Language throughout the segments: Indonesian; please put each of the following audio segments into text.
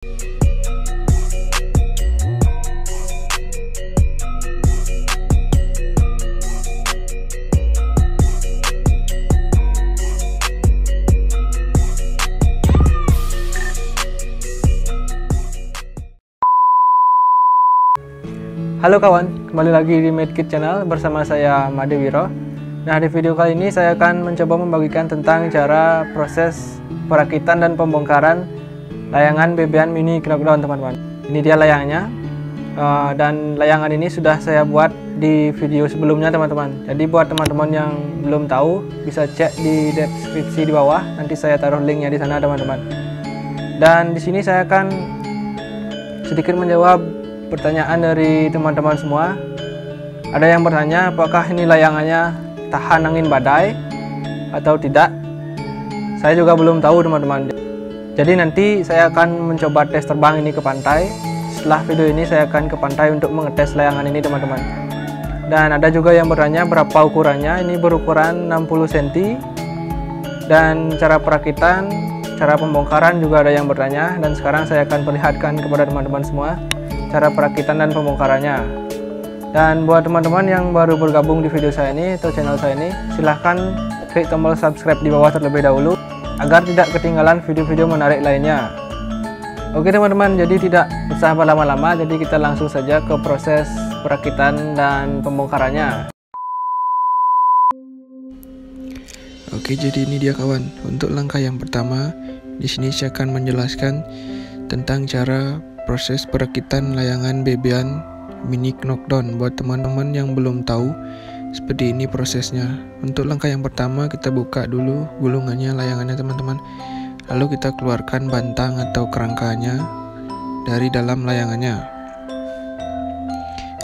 Halo kawan, kembali lagi di Medkit Channel bersama saya Made Wiro. Nah, di video kali ini saya akan mencoba membagikan tentang cara proses perakitan dan pembongkaran layangan bebean mini knockdown, teman-teman. Ini dia layangnya, dan layangan ini sudah saya buat di video sebelumnya, teman-teman. Jadi buat teman-teman yang belum tahu bisa cek di deskripsi di bawah, nanti saya taruh linknya di sana, teman-teman. Dan di sini saya akan sedikit menjawab pertanyaan dari teman-teman semua. Ada yang bertanya apakah ini layangannya tahan angin badai atau tidak. Saya juga belum tahu, teman-teman. Jadi nanti saya akan mencoba tes terbang ini ke pantai. Setelah video ini saya akan ke pantai untuk mengetes layangan ini, teman-teman. Dan ada juga yang bertanya berapa ukurannya. Ini berukuran 60 cm. Dan cara perakitan, cara pembongkaran juga ada yang bertanya. Dan sekarang saya akan perlihatkan kepada teman-teman semua cara perakitan dan pembongkarannya. Dan buat teman-teman yang baru bergabung di video saya ini atau channel saya ini, silahkan klik tombol subscribe di bawah terlebih dahulu agar tidak ketinggalan video-video menarik lainnya. Oke teman-teman, jadi tidak usah berlama-lama, jadi kita langsung saja ke proses perakitan dan pembongkarannya. Oke, jadi ini dia kawan. Untuk langkah yang pertama, di sini saya akan menjelaskan tentang cara proses perakitan layangan bebean mini knockdown. Buat teman-teman yang belum tahu, seperti ini prosesnya. Untuk langkah yang pertama, kita buka dulu gulungannya layangannya, teman-teman. Lalu kita keluarkan bantang atau kerangkanya dari dalam layangannya.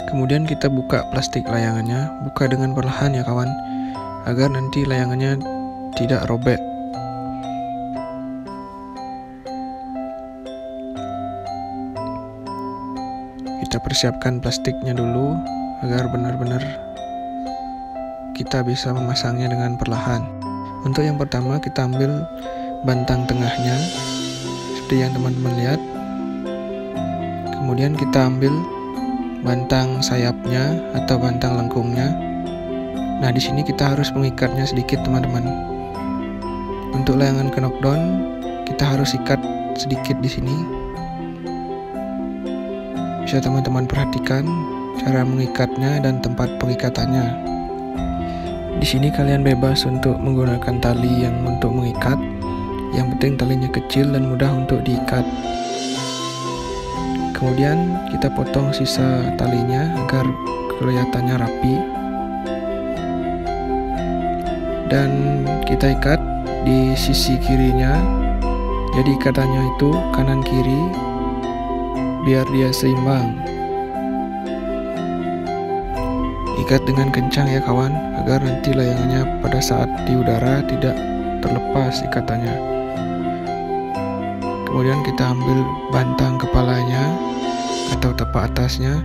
Kemudian kita buka plastik layangannya, buka dengan perlahan ya kawan, agar nanti layangannya tidak robek. Kita persiapkan plastiknya dulu agar benar-benar kita bisa memasangnya dengan perlahan. Untuk yang pertama, kita ambil bantang tengahnya seperti yang teman-teman lihat. Kemudian kita ambil bantang sayapnya atau bantang lengkungnya. Nah, di sini kita harus mengikatnya sedikit, teman-teman. Untuk layangan knockdown, kita harus ikat sedikit di sini. Bisa teman-teman perhatikan cara mengikatnya dan tempat pengikatannya. Di sini kalian bebas untuk menggunakan tali yang untuk mengikat. Yang penting talinya kecil dan mudah untuk diikat. Kemudian kita potong sisa talinya agar kelihatannya rapi. Dan kita ikat di sisi kirinya. Jadi ikatannya itu kanan kiri, biar dia seimbang. Ikat dengan kencang ya kawan, agar nanti layangannya pada saat di udara tidak terlepas ikatannya. Kemudian kita ambil bantang kepalanya atau tepak atasnya.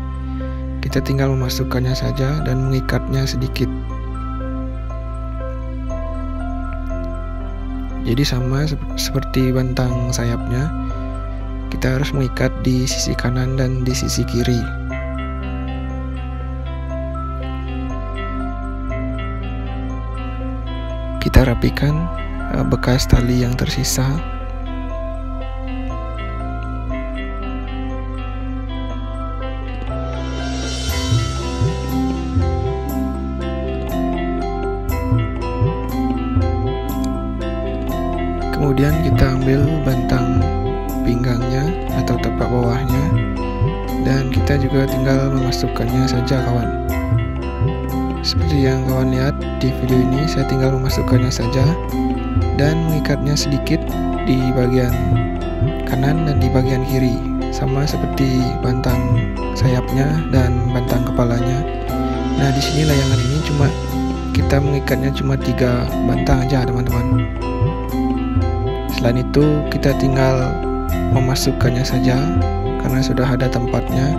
Kita tinggal memasukkannya saja dan mengikatnya sedikit. Jadi sama seperti bantang sayapnya, kita harus mengikat di sisi kanan dan di sisi kiri. Kita rapikan bekas tali yang tersisa. Kemudian kita ambil bantang pinggangnya atau tepak bawahnya, dan kita juga tinggal memasukkannya saja kawan. Seperti yang kawan lihat di video ini, saya tinggal memasukkannya saja dan mengikatnya sedikit di bagian kanan dan di bagian kiri, sama seperti bantang sayapnya dan bantang kepalanya. Nah, di sini layangan ini kita mengikatnya cuma 3 bantang aja, teman-teman. Selain itu kita tinggal memasukkannya saja karena sudah ada tempatnya.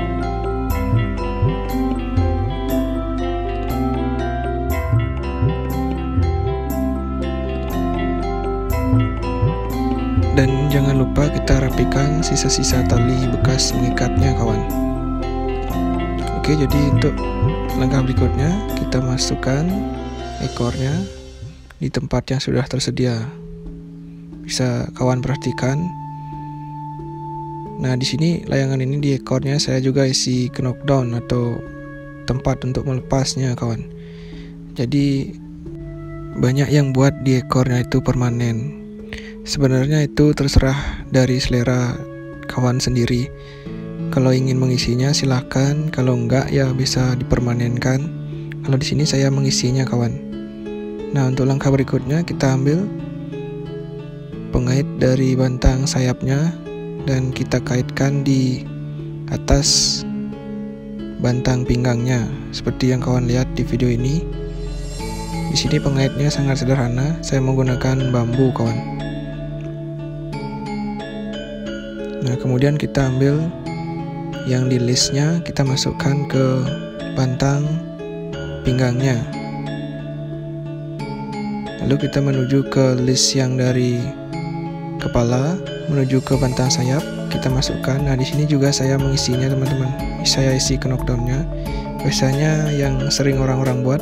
Dan jangan lupa kita rapikan sisa-sisa tali bekas mengikatnya kawan. Oke, jadi untuk langkah berikutnya kita masukkan ekornya di tempat yang sudah tersedia. Bisa kawan perhatikan. Nah, di sini layangan ini di ekornya saya juga isi knockdown atau tempat untuk melepasnya kawan. Jadi banyak yang buat di ekornya itu permanen. Sebenarnya itu terserah dari selera kawan sendiri. Kalau ingin mengisinya silahkan, kalau enggak ya bisa dipermanenkan. Kalau di sini saya mengisinya kawan. Nah, untuk langkah berikutnya kita ambil pengait dari bantang sayapnya dan kita kaitkan di atas bantang pinggangnya seperti yang kawan lihat di video ini. Di sini pengaitnya sangat sederhana, saya menggunakan bambu kawan. Nah, kemudian kita ambil yang di listnya, kita masukkan ke bantang pinggangnya. Lalu kita menuju ke list yang dari kepala menuju ke bantang sayap, kita masukkan. Nah, di sini juga saya mengisinya teman-teman. Saya isi knockdownnya. Biasanya yang sering orang-orang buat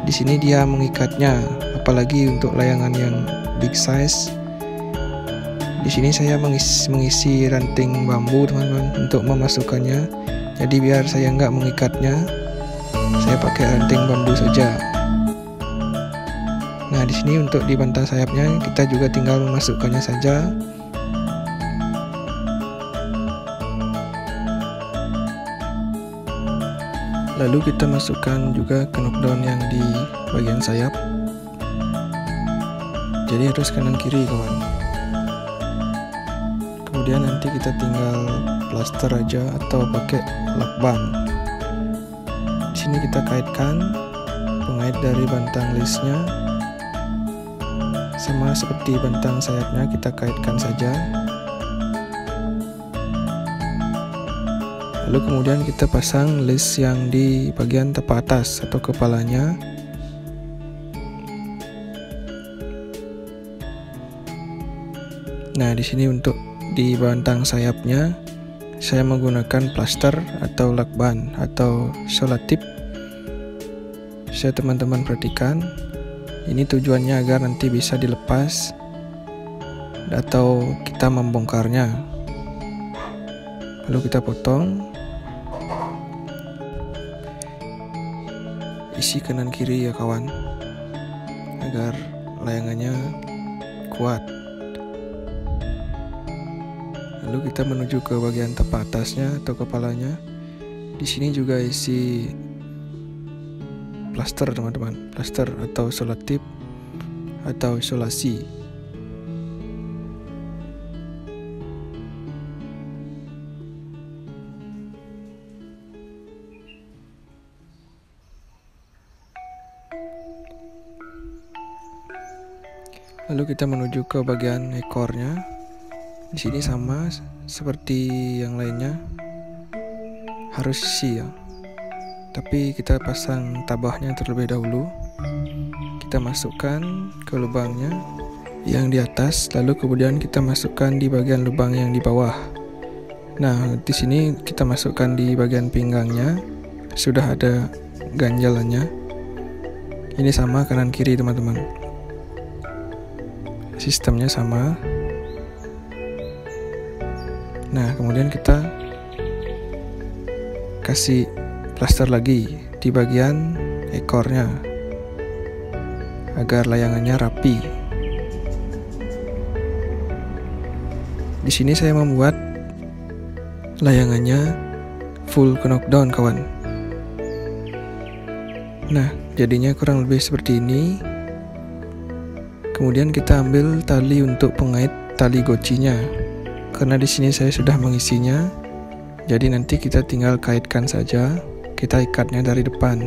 di sini dia mengikatnya, apalagi untuk layangan yang big size. Di sini saya mengisi ranting bambu teman-teman untuk memasukkannya. Jadi biar saya nggak mengikatnya, saya pakai ranting bambu saja. Nah, di sini untuk di bantang sayapnya kita juga tinggal memasukkannya saja. Lalu kita masukkan juga knockdown yang di bagian sayap. Jadi harus kanan kiri kawan. Kemudian nanti kita tinggal plaster aja atau pakai lakban. Di sini kita kaitkan pengait dari bantang listnya, sama seperti bantang sayapnya kita kaitkan saja. Lalu kemudian kita pasang list yang di bagian tepak atas atau kepalanya. Nah, di sini untuk di bantang sayapnya saya menggunakan plaster atau lakban atau solatip. Saya teman-teman perhatikan, ini tujuannya agar nanti bisa dilepas atau kita membongkarnya. Lalu kita potong, isi kanan kiri ya kawan, agar layangannya kuat. Lalu kita menuju ke bagian tepak atasnya atau kepalanya. Di sini juga isi plaster teman-teman, plaster atau solatip atau isolasi. Lalu kita menuju ke bagian ekornya. Di sini sama seperti yang lainnya, harus isi ya. Tapi kita pasang tabahnya terlebih dahulu. Kita masukkan ke lubangnya yang di atas, lalu kemudian kita masukkan di bagian lubang yang di bawah. Nah, di sini kita masukkan di bagian pinggangnya, sudah ada ganjalannya. Ini sama kanan kiri teman-teman. Sistemnya sama. Nah, kemudian kita kasih plaster lagi di bagian ekornya agar layangannya rapi. Di sini saya membuat layangannya full knockdown kawan. Nah, jadinya kurang lebih seperti ini. Kemudian kita ambil tali untuk pengait tali gocinya. Karena di sini saya sudah mengisinya, jadi nanti kita tinggal kaitkan saja. Kita ikatnya dari depan.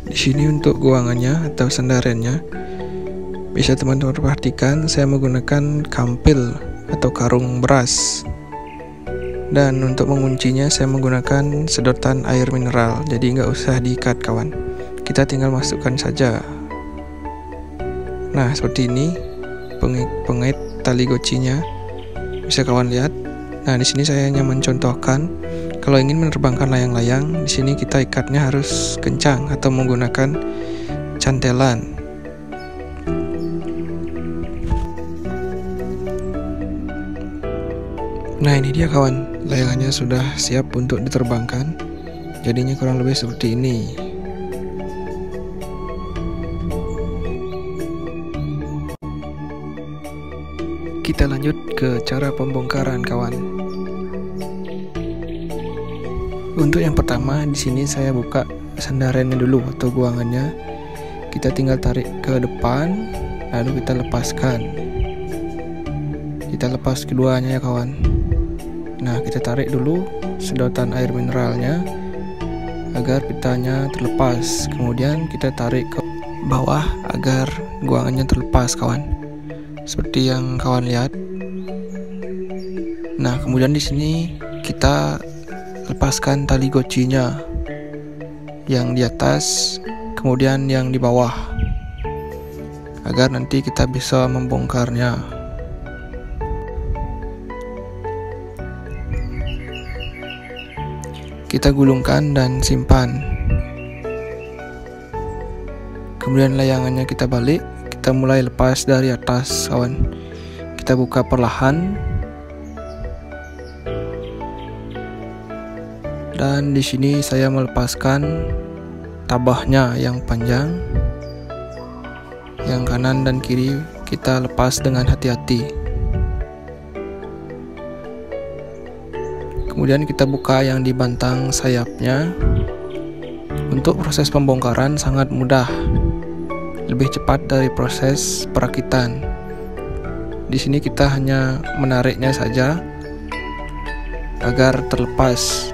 Di sini untuk guangannya atau sandarannya, bisa teman-teman perhatikan saya menggunakan kampil atau karung beras. Dan untuk menguncinya saya menggunakan sedotan air mineral, jadi nggak usah diikat kawan. Kita tinggal masukkan saja. Nah, seperti ini pengait tali gocinya. Bisa kawan lihat. Nah, di sini saya hanya mencontohkan kalau ingin menerbangkan layang-layang, di sini kita ikatnya harus kencang atau menggunakan cantelan. Nah, ini dia kawan, layangannya sudah siap untuk diterbangkan. Jadinya kurang lebih seperti ini. Kita lanjut ke cara pembongkaran kawan. Untuk yang pertama, di sini saya buka sandarannya dulu atau guangannya. Kita tinggal tarik ke depan, lalu kita lepaskan. Kita lepas keduanya ya kawan. Nah, kita tarik dulu sedotan air mineralnya agar pitanya terlepas. Kemudian kita tarik ke bawah agar guangannya terlepas kawan. Seperti yang kawan lihat. Nah, kemudian di sini kita lepaskan tali gocinya. Yang di atas, kemudian yang di bawah. Agar nanti kita bisa membongkarnya. Kita gulungkan dan simpan. Kemudian layangannya kita balik, kita mulai lepas dari atas kawan. Kita buka perlahan. Dan di sini saya melepaskan tabahnya yang panjang. Yang kanan dan kiri kita lepas dengan hati-hati. Kemudian kita buka yang di bantang sayapnya. Untuk proses pembongkaran sangat mudah, lebih cepat dari proses perakitan. Di sini kita hanya menariknya saja agar terlepas.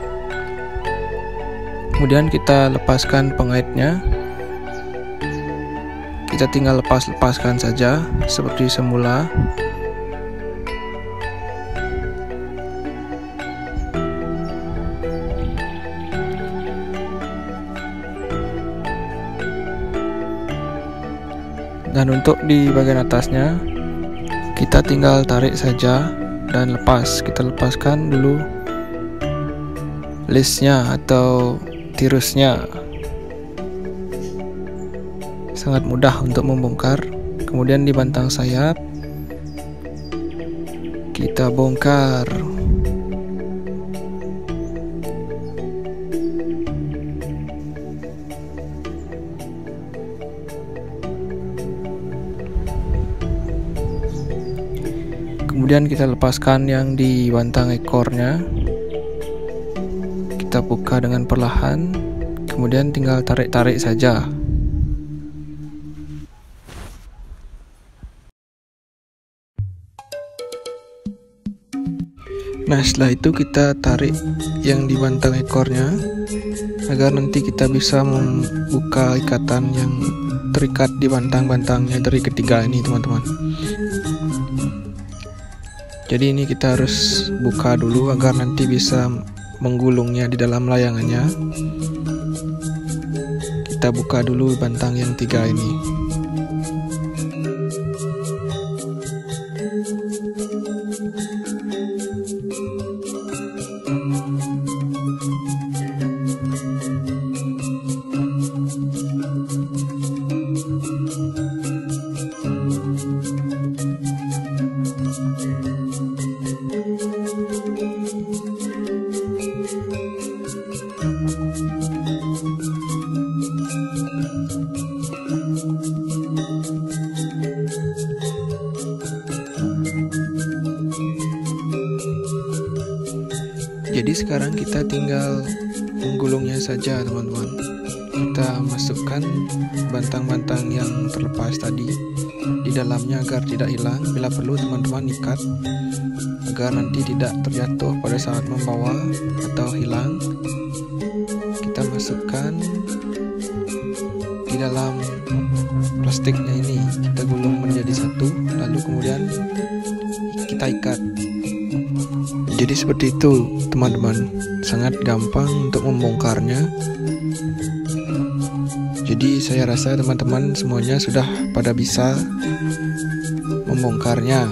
Kemudian kita lepaskan pengaitnya. Kita tinggal lepaskan saja seperti semula. Dan untuk di bagian atasnya kita tinggal tarik saja dan lepas. Kita lepaskan dulu lace-nya atau tirusnya. Sangat mudah untuk membongkar. Kemudian di bantang sayap kita bongkar. Kemudian kita lepaskan yang di bantang ekornya. Kita buka dengan perlahan. Kemudian tinggal tarik-tarik saja. Nah, setelah itu kita tarik yang di bantang ekornya agar nanti kita bisa membuka ikatan yang terikat di bantang-bantangnya dari ketiga ini teman-teman. Jadi ini kita harus buka dulu agar nanti bisa menggulungnya di dalam layangannya. Kita buka dulu bantang yang 3 ini. Jadi sekarang kita tinggal menggulungnya saja teman-teman. Kita masukkan bantang-bantang yang terlepas tadi di dalamnya agar tidak hilang. Bila perlu teman-teman ikat agar nanti tidak terjatuh pada saat membawa atau hilang. Kita masukkan di dalam plastiknya ini, kita gulung menjadi satu, lalu kemudian kita ikat. Jadi seperti itu teman-teman, sangat gampang untuk membongkarnya. Jadi saya rasa teman-teman semuanya sudah pada bisa membongkarnya.